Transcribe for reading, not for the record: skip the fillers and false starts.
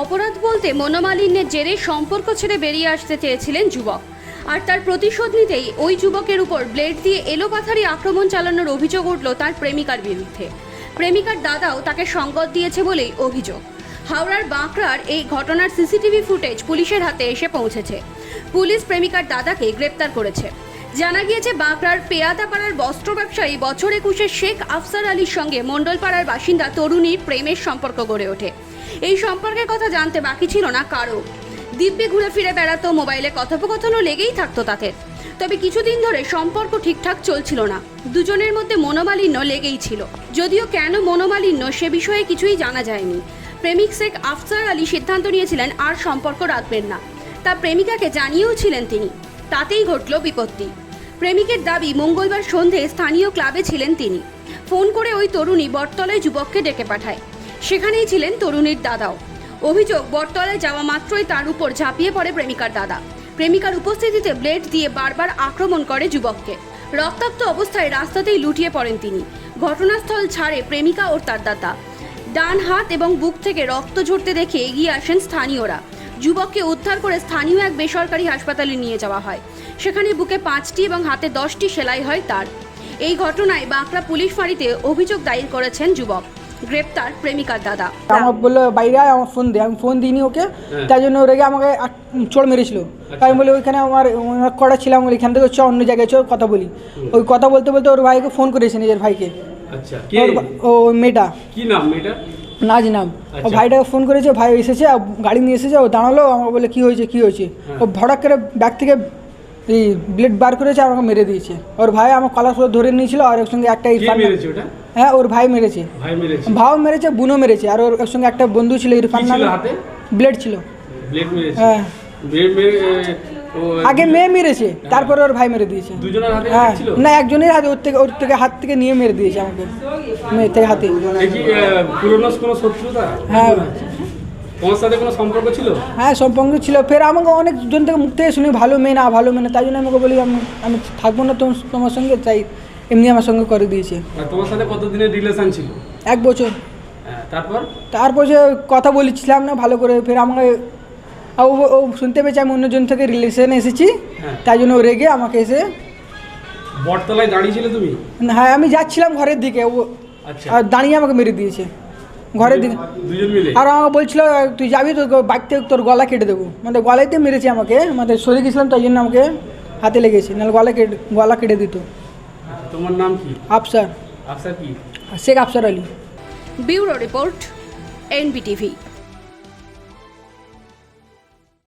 অপরাধ বলতে মনোমালিন্যের জেরে সম্পর্ক ছেড়ে বেরিয়ে আসতে চেয়েছিলেন যুবক, আর তার প্রতিশোধ নিতেই ওই যুবকের উপর ব্লেড দিয়ে এলোপাথারি আক্রমণ চালানোর অভিযোগ উঠল তার প্রেমিকার বিরুদ্ধে। প্রেমিকার দাদাও তাকে সঙ্গত দিয়েছে বলেই অভিযোগ। হাওড়ার বাঁকড়ার এই ঘটনার সিসিটিভি ফুটেজ পুলিশের হাতে এসে পৌঁছেছে। পুলিশ প্রেমিকার দাদাকে গ্রেপ্তার করেছে। জানা গিয়েছে, বাঁকড়ার পেয়াদাপাড়ার বস্ত্র ব্যবসায়ী বছর 21-এর শেখ আফসার আলীর সঙ্গে মণ্ডলপাড়ার বাসিন্দা তরুণীর প্রেমের সম্পর্ক গড়ে ওঠে। এই সম্পর্কের কথা জানতে বাকি ছিল না কারো। দিব্যে ঘুরে ফিরে বেড়াতো, মোবাইলে কথোপকথনও লেগেই থাকতো তাদের। তবে কিছুদিন ধরে সম্পর্ক ঠিকঠাক চলছিল না, দুজনের মধ্যে মনোমালিন্য লেগেই ছিল। যদিও কেন মনোমালিন্য সে বিষয়ে কিছুই জানা যায়নি। প্রেমিক শেখ আফসার আলী সিদ্ধান্ত নিয়েছিলেন আর সম্পর্ক রাখবেন না। তা প্রেমিকাকে জানিয়েও ছিলেন তিনি। তাতেই ঘটল বিপত্তি। প্রেমিকের দাবি, মঙ্গলবার সন্ধে স্থানীয় ক্লাবে ছিলেন তিনি। ফোন করে ওই তরুণী বটতলায় যুবককে ডেকে পাঠায়। সেখানেই ছিলেন তরুণীর দাদাও। অভিযোগ, বটতলায় যাওয়া মাত্রই তার উপর ঝাঁপিয়ে পড়ে প্রেমিকার দাদা। প্রেমিকার উপস্থিতিতে ব্লেড দিয়ে বারবার আক্রমণ করে যুবককে। রক্তাক্ত অবস্থায় রাস্তাতেই লুটিয়ে পড়েন তিনি। ঘটনাস্থল ছাড়ে প্রেমিকা ও তার দাদা। ডান হাত এবং বুক থেকে রক্ত ঝরতে দেখে এগিয়ে আসেন স্থানীয়রা। যুবককে উদ্ধার করে স্থানীয় এক বেসরকারি হাসপাতালে নিয়ে যাওয়া হয়। সেখানে বুকে 5টি এবং হাতে 10টি সেলাই হয় তার। এই ঘটনায় বাঁকড়া পুলিশ ফাঁড়িতে অভিযোগ দায়ের করেছেন যুবক। গ্রেপ্তার প্রেমিকার দাদা। আমার বললো বাইরে আয়, আমার ফোন দে। আমি ফোন দিইনি ওকে, তাই জন্য রেগে আমাকে চোর মেরেছিল। আমি বলি ওইখানে আমার কড়া ছিলাম, এখান থেকে চ অন্য জায়গায় চ কথা বলি। ওই কথা বলতে বলতে ওর ভাইকে ফোন করেছে, নিজের ভাইকে। আচ্ছা, ও মেয়েটা, কি নাম মেয়েটা? নাজ নাম। ও ভাইটাকে ফোন করেছে, ভাই এসেছে, গাড়ি নিয়ে এসেছে। ও দাঁড়ালো, আমাকে বলে কি হয়েছে কি হয়েছে। ও ভড়াক করে ব্যাগ থেকে এই ব্লেড বার করেছে আর আমাকে মেরে দিয়েছে। ওর ভাই আমার কলার ধরে নিয়েছিল, আর ওর সঙ্গে একটা হ্যাঁ ওর ভাই মেরেছে। ভাও মেরেছে, বোনও মেরেছে, আর ওর সঙ্গে একটা বন্ধু ছিল ইরফান নামে, ব্লেড ছিল। হ্যাঁ, আগে মেয়ে মেরেছে, তারপরে ওর ভাই মেরে দিয়েছে। হ্যাঁ না, একজনের হাতে, ওর থেকে হাত থেকে নিয়ে মেরে দিয়েছে আমাকে, মেয়ের থেকে হাতে। হ্যাঁ, তোমার সাথে কোনো সম্পর্ক ছিল? হ্যাঁ সম্পর্ক ছিল। ফের আমাকে অনেকজন থেকে মুখ থেকে শুনি ভালো মেয়ে না, ভালো মেয়ে না। তাই জন্য আমাকে বলি আমি থাকবো না তোমার সঙ্গে, তাই এমনি আমার সঙ্গে করে দিয়েছে। তোমার সাথে কতদিনের রিলেশন ছিল? 1 বছর। তারপর যে কথা বলেছিলাম না ভালো করে, ফের আমাকে ও শুনতে পেয়েছে আমি অন্যজন থেকে রিলেশনে এসেছি, তাই জন্য ও রেগে আমাকে এসে। বটতলায় দাঁড়িয়েছিলে তুমি? হ্যাঁ, আমি যাচ্ছিলাম ঘরের দিকে, ও আর দাঁড়িয়ে আমাকে মেরে দিয়েছে ঘরের দিকে। আর আমাকে বলছিল তুই যাবি তো বাইক থেকে তোর গলা কেটে দেবো। মানে গলাইতে মেরেছে আমাকে, মানে সরে গেছিলাম, তাই জন্য আমাকে হাতে লেগেছে, নাহলে গলা কেটে দিত। তোমার নাম কি? আফসার। আফসার কি? Sheikh Afsar Ali. Bureau report, NBTV।